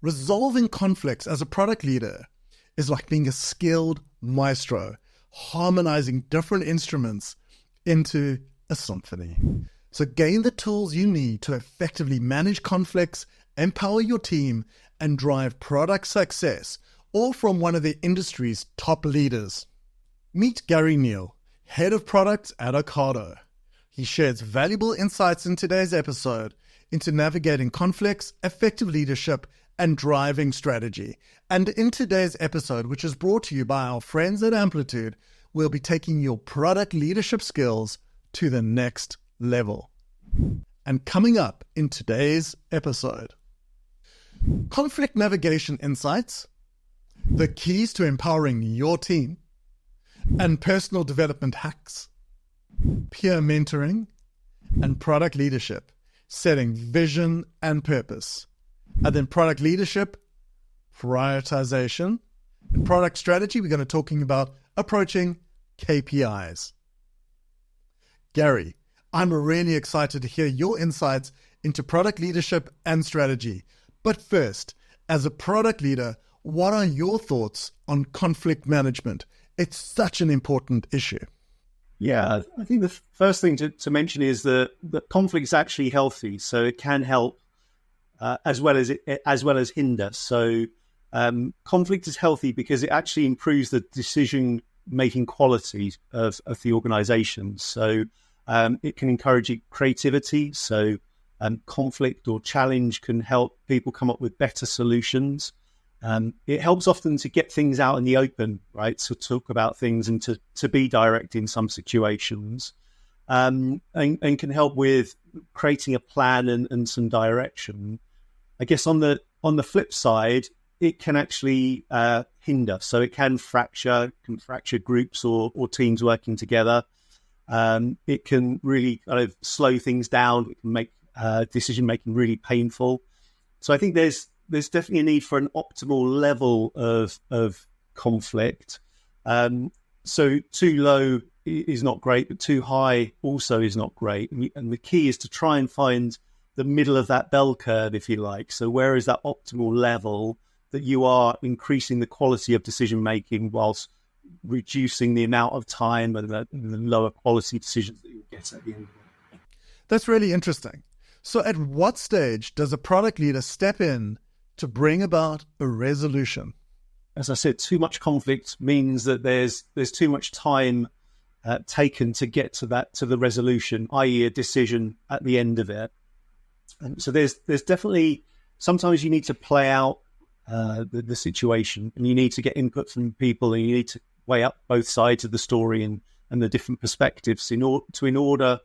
Resolving conflicts as a product leader is like being a skilled maestro, harmonizing different instruments into a symphony. So gain the tools you need to effectively manage conflicts, empower your team, and drive product success, all from one of the industry's top leaders. Meet Gary Neal, Head of Products at Ocado. He shares valuable insights in today's episode into navigating conflicts, effective leadership, and driving strategy. And in today's episode, which is brought to you by our friends at Amplitude, we'll be taking your product leadership skills to the next level. And coming up in today's episode, conflict navigation insights, the keys to empowering your team, and personal development hacks, peer mentoring, and product leadership, setting vision and purpose. And then product leadership, prioritization, and product strategy, we're going to be talking about approaching KPIs. Gary, I'm really excited to hear your insights into product leadership and strategy. But first, as a product leader, what are your thoughts on conflict management? It's such an important issue. Yeah, I think the first thing to mention is that conflict is actually healthy, so it can help as well as hinder. So conflict is healthy because it actually improves the decision-making quality of the organisation. So it can encourage creativity. So conflict or challenge can help people come up with better solutions. It helps often to get things out in the open, right? To talk about things and to be direct in some situations, and can help with creating a plan and some direction. I guess on the flip side, it can actually hinder. So it can fracture groups or teams working together. It can really kind of slow things down. It can make decision making really painful. So I think there's definitely a need for an optimal level of conflict. So too low is not great, but too high also is not great. And the key is to try and find the middle of that bell curve, if you like. So where is that optimal level that you are increasing the quality of decision making whilst reducing the amount of time and the lower quality decisions that you'll get at the end of it. That's really interesting. So at what stage does a product leader step in to bring about a resolution? As I said, too much conflict means that there's too much time taken to get to the resolution, i.e. a decision at the end of it. And so there's definitely, sometimes you need to play out the situation, and you need to get input from people, and you need to weigh up both sides of the story and the different perspectives in order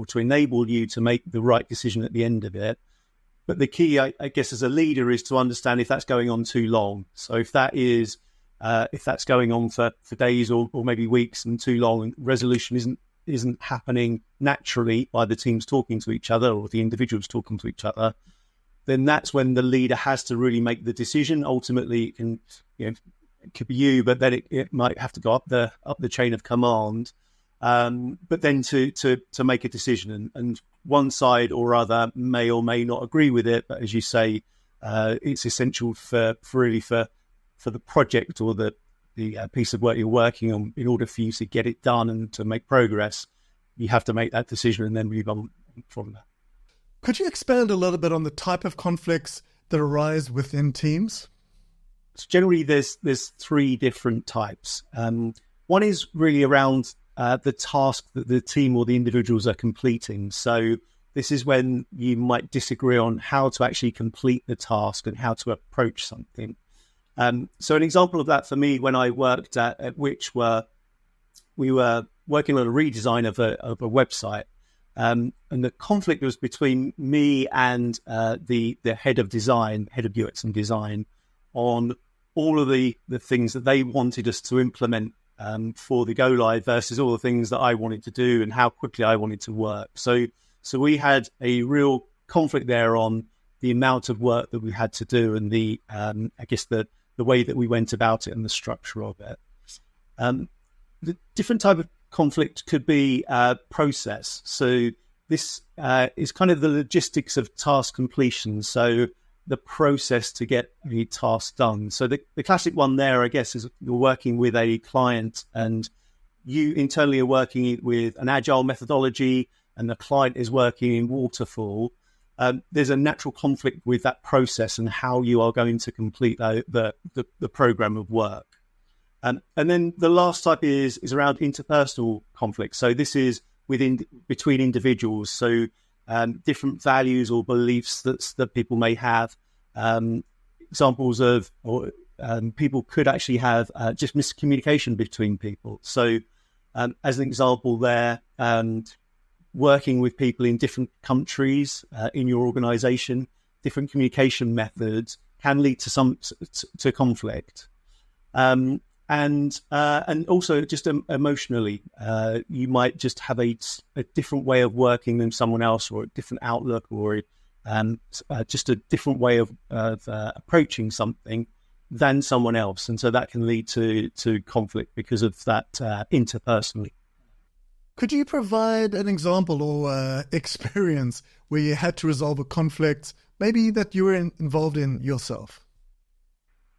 to enable you to make the right decision at the end of it. But the key, I guess, as a leader is to understand if that's going on too long. So if that's going on for days or maybe weeks and too long, and resolution isn't happening naturally by the teams talking to each other or the individuals talking to each other, then that's when the leader has to really make the decision. Ultimately, it could be you, but then it might have to go up the chain of command. But then to make a decision, and one side or other may or may not agree with it. But as you say, it's essential for the project or the piece of work you're working on. In order for you to get it done and to make progress, you have to make that decision and then move on from there. Could you expand a little bit on the type of conflicts that arise within teams? So generally, there's three different types. One is really around the task that the team or the individuals are completing. So this is when you might disagree on how to actually complete the task and how to approach something. So an example of that for me, when I worked at Which, we were working on a redesign of a website. And the conflict was between me and the head of UX and design, on all of the things that they wanted us to implement for the go live versus all the things that I wanted to do and how quickly I wanted to work. So we had a real conflict there on the amount of work that we had to do and the way that we went about it and the structure of it. The different type of conflict could be process. So this is kind of the logistics of task completion. So the process to get the task done. So the classic one there, I guess, is you're working with a client and you internally are working with an agile methodology and the client is working in waterfall. There's a natural conflict with that process and how you are going to complete the program of work. And then the last type is around interpersonal conflict. So this is between individuals. So different values or beliefs that people may have. Examples of people could actually have just miscommunication between people. So as an example there, working with people in different countries in your organization, different communication methods can lead to conflict. And also just emotionally, you might just have a different way of working than someone else, or a different outlook, or just a different way of approaching something than someone else. And so that can lead to conflict because of that interpersonally. Could you provide an example or experience where you had to resolve a conflict, maybe that you were involved in yourself?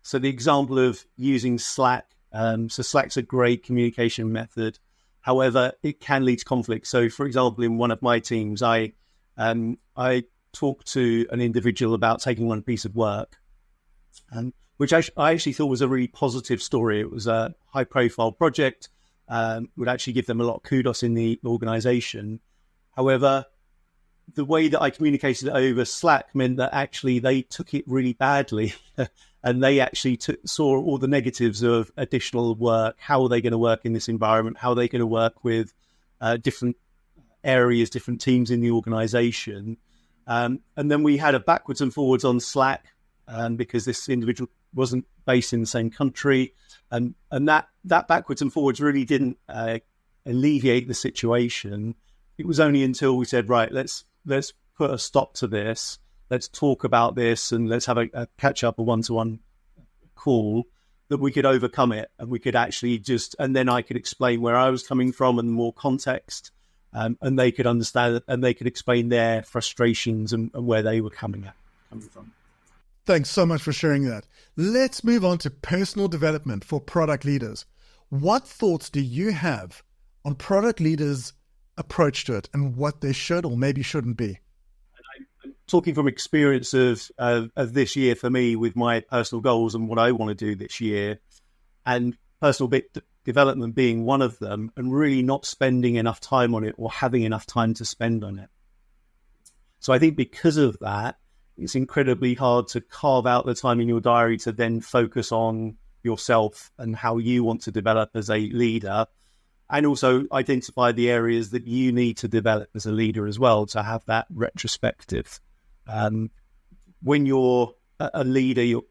So the example of using Slack. So Slack's a great communication method. However, it can lead to conflict. So, for example, in one of my teams, I talked to an individual about taking on a piece of work, which I actually thought was a really positive story. It was a high-profile project, would actually give them a lot of kudos in the organization. However, the way that I communicated it over Slack meant that actually they took it really badly. And they actually saw all the negatives of additional work. How are they going to work in this environment? How are they going to work with different areas, different teams in the organization? And then we had a backwards and forwards on Slack because this individual wasn't based in the same country. And that backwards and forwards really didn't alleviate the situation. It was only until we said, right, let's put a stop to this. Let's talk about this and let's have a catch up, a one-to-one call, that we could overcome it. And we could actually and then I could explain where I was coming from and more context, and they could understand and they could explain their frustrations and where they were coming from. Thanks so much for sharing that. Let's move on to personal development for product leaders. What thoughts do you have on product leaders' approach to it and what they should or maybe shouldn't be? Talking from experience of this year for me with my personal goals and what I want to do this year, and personal development being one of them, and really not spending enough time on it or having enough time to spend on it. So I think because of that, it's incredibly hard to carve out the time in your diary to then focus on yourself and how you want to develop as a leader, and also identify the areas that you need to develop as a leader as well, to have that retrospective. When you're a leader, you're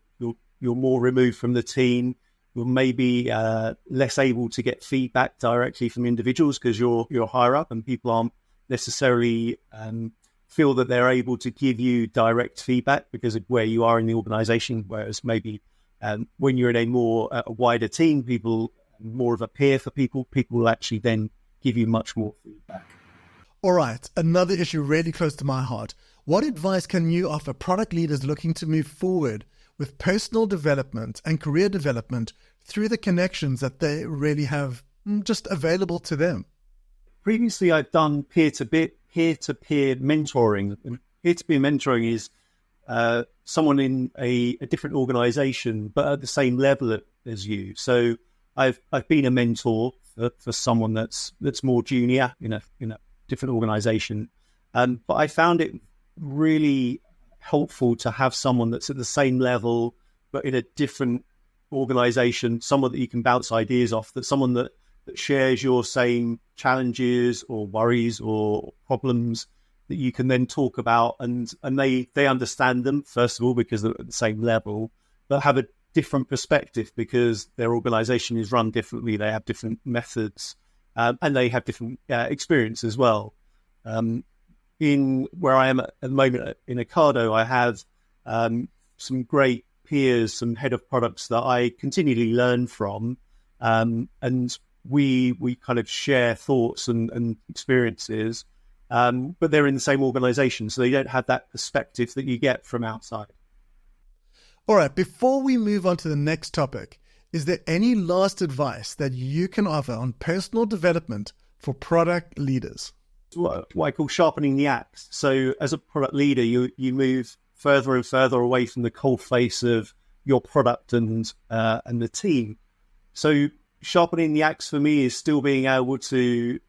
more removed from the team. You're maybe less able to get feedback directly from individuals because you're higher up, and people aren't necessarily feel that they're able to give you direct feedback because of where you are in the organization. Whereas maybe when you're in a wider team, people, more of a peer for people will actually then give you much more feedback. All right, another issue really close to my heart. What advice can you offer product leaders looking to move forward with personal development and career development through the connections that they really have just available to them? Previously, I've done peer-to-peer mentoring. And peer-to-peer mentoring is someone in a different organization, but at the same level as you. So I've been a mentor for someone that's more junior in a different organization. But I found it really helpful to have someone that's at the same level, but in a different organization, someone that you can bounce ideas off, that someone that shares your same challenges or worries or problems that you can then talk about, and they understand them, first of all, because they're at the same level, but have a different perspective because their organization is run differently. They have different methods, and they have different experience as well. In where I am at the moment in Ocado, I have some great peers, some head of products that I continually learn from, and we kind of share thoughts and experiences, but they're in the same organization, so they don't have that perspective that you get from outside. All right, before we move on to the next topic, is there any last advice that you can offer on personal development for product leaders? What I call sharpening the axe. So as a product leader, you move further and further away from the cold face of your product and the team. So sharpening the axe for me is still being able to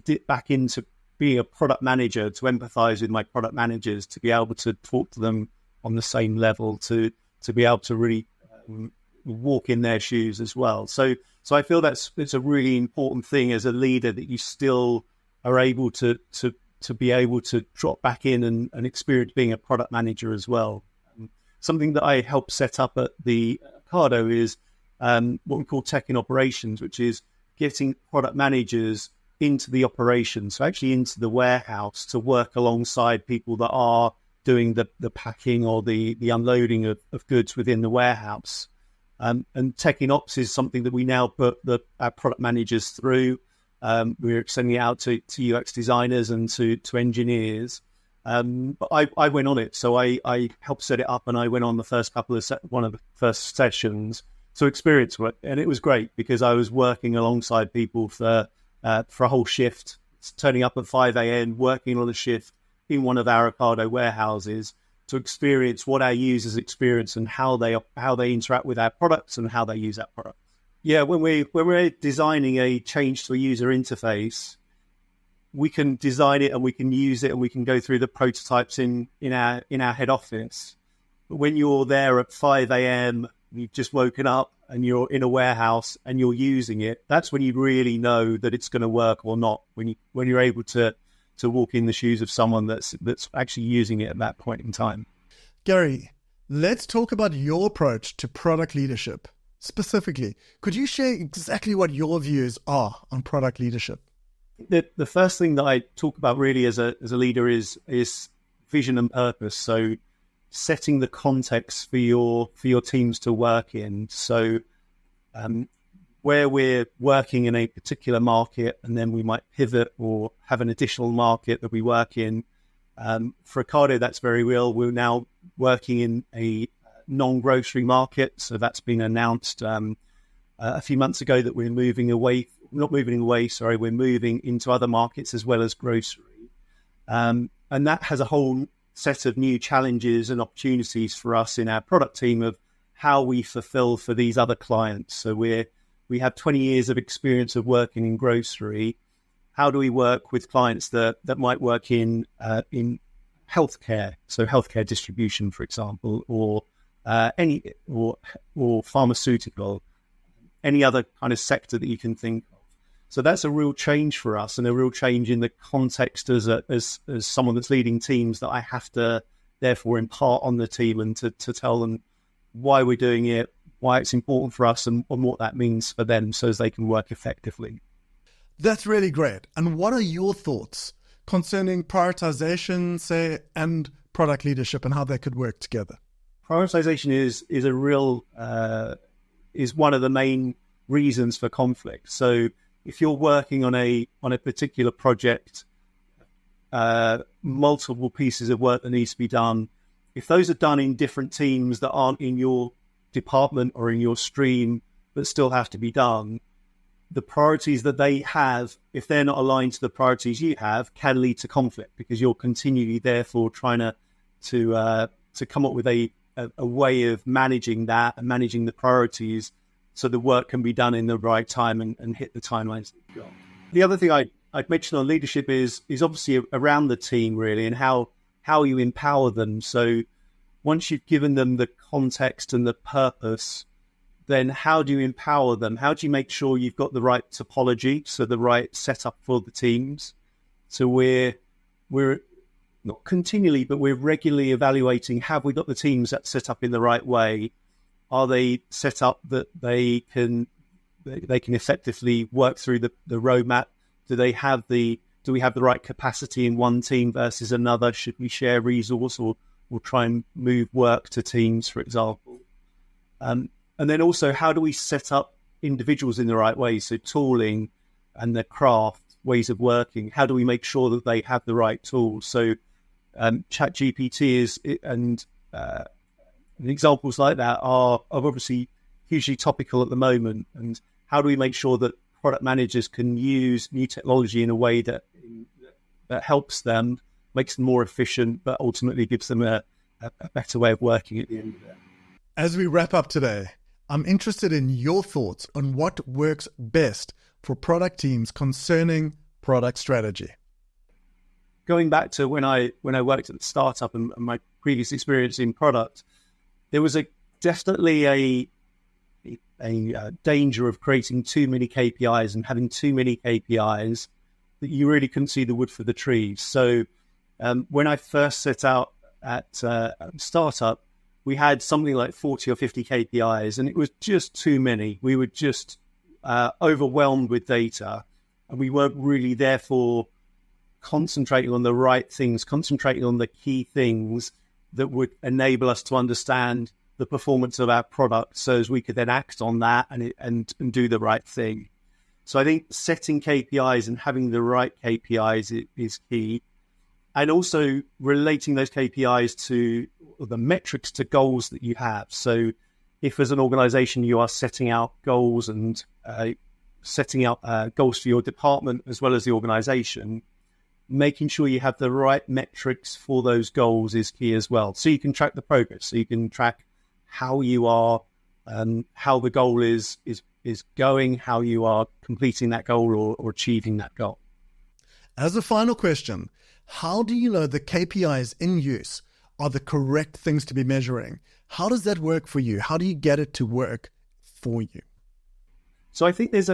dip back into being a product manager, to empathize with my product managers, to be able to talk to them on the same level, to be able to really walk in their shoes as well. So I feel it's a really important thing as a leader, that you still are able to be able to drop back in and experience being a product manager as well. Something that I help set up at the Ocado is what we call tech in operations, which is getting product managers into the operation, so actually into the warehouse, to work alongside people that are doing the packing or the unloading of goods within the warehouse. And tech in ops is something that we now put our product managers through. We're extending it out to UX designers and to engineers. But I went on it, so I helped set it up, and I went on the first one of the first sessions to experience it, and it was great because I was working alongside people for a whole shift, turning up at 5 a.m, working on a shift in one of our Ocado warehouses to experience what our users experience and how they interact with our products and how they use our products. Yeah, when we're designing a change to a user interface, we can design it and we can use it and we can go through the prototypes in our head office. But when you're there at 5 a.m, you've just woken up and you're in a warehouse and you're using it, that's when you really know that it's going to work or not. When you're able to walk in the shoes of someone that's actually using it at that point in time. Gary, let's talk about your approach to product leadership. Specifically, could you share exactly what your views are on product leadership? The first thing that I talk about really as a leader is vision and purpose. So setting the context for your teams to work in. So where we're working in a particular market, and then we might pivot or have an additional market that we work in. For Ocado, that's very real. We're now working in a non-grocery market. So that's been announced a few months ago that we're moving into other markets as well as grocery. And that has a whole set of new challenges and opportunities for us in our product team of how we fulfill for these other clients. So we have 20 years of experience of working in grocery. How do we work with clients that might work in healthcare? So healthcare distribution, for example, or pharmaceutical, any other kind of sector that you can think of. So that's a real change for us, and a real change in the context as someone that's leading teams, that I have to therefore impart on the team and to tell them why we're doing it, why it's important for us, and what that means for them, so as they can work effectively. That's really great. And what are your thoughts concerning prioritization, say, and product leadership, and how they could work together? Prioritization is one of the main reasons for conflict. So if you're working on a particular project, multiple pieces of work that needs to be done, if those are done in different teams that aren't in your department or in your stream but still have to be done, the priorities that they have, if they're not aligned to the priorities you have, can lead to conflict, because you're continually therefore trying to come up with a way of managing that and managing the priorities so the work can be done in the right time and hit the timelines that you've got. The other thing I'd mention on leadership is obviously around the team, really, and how you empower them. So once you've given them the context and the purpose, then how do you empower them? How do you make sure you've got the right topology, so the right setup for the teams? So we're not continually, but we're regularly evaluating, have we got the teams that set up in the right way? Are they set up that they can effectively work through the roadmap? Do we have the right capacity in one team versus another? Should we share resource or try and move work to teams, for example? And then also, how do we set up individuals in the right way? So tooling and their craft, ways of working. How do we make sure that they have the right tools? So ChatGPT And examples like that are obviously hugely topical at the moment. And how do we make sure that product managers can use new technology in a way that helps them, makes them more efficient, but ultimately gives them a better way of working at the end of it. As we wrap up today, I'm interested in your thoughts on what works best for product teams concerning product strategy. Going back to when I worked at the startup and my previous experience in product, there was definitely a danger of creating too many KPIs and having too many KPIs that you really couldn't see the wood for the trees. So when I first set out at startup, we had something like 40 or 50 KPIs, and it was just too many. We were just overwhelmed with data, and we weren't really therefore concentrating on the right things, concentrating on the key things that would enable us to understand the performance of our product, so as we could then act on that and do the right thing. So I think setting KPIs and having the right KPIs is key, and also relating those KPIs to the metrics to goals that you have. So if as an organization you are setting out goals and setting out goals for your department as well as the organization, making sure you have the right metrics for those goals is key as well. So you can track the progress, so you can track how you are, how the goal is going, how you are completing that goal or achieving that goal. As a final question, how do you know the KPIs in use are the correct things to be measuring? How does that work for you? How do you get it to work for you? So I think there's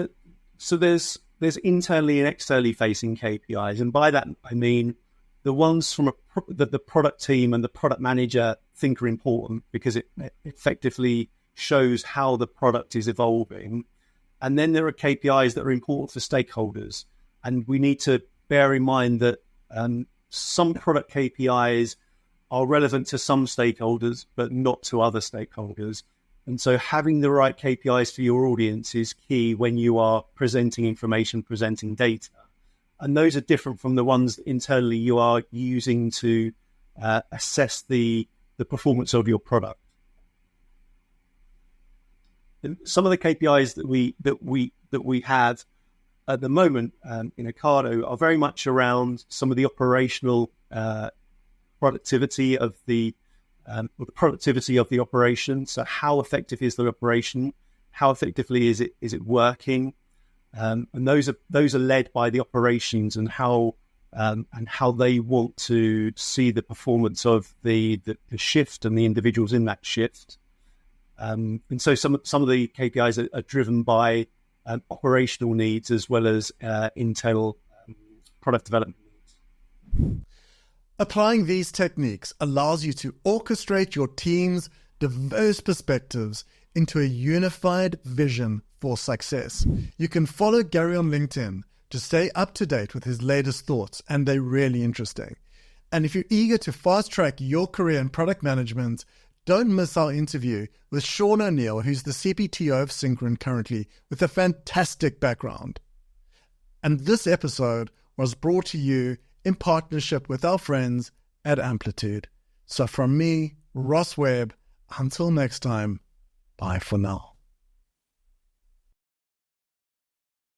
internally and externally facing KPIs, and by that I mean the ones from the product team and the product manager think are important because it effectively shows how the product is evolving. And then there are KPIs that are important for stakeholders, and we need to bear in mind that some product KPIs are relevant to some stakeholders, but not to other stakeholders. And so having the right KPIs for your audience is key when you are presenting information, presenting data. And those are different from the ones internally you are using to assess the performance of your product. And some of the KPIs that we have at the moment in Ocado are very much around some of the operational productivity of the productivity of the operation. So how effective is the operation? How effectively is it working? And those are led by the operations and how they want to see the performance of the shift and the individuals in that shift. And so some of the KPIs are driven by operational needs as well as internal product development needs. Applying these techniques allows you to orchestrate your team's diverse perspectives into a unified vision for success. You can follow Gary on LinkedIn to stay up to date with his latest thoughts, and they're really interesting. And if you're eager to fast-track your career in product management, don't miss our interview with Sean O'Neill, who's the CPTO of Synchron currently, with a fantastic background. And this episode was brought to you in partnership with our friends at Amplitude. So from me, Ross Webb, until next time, bye for now.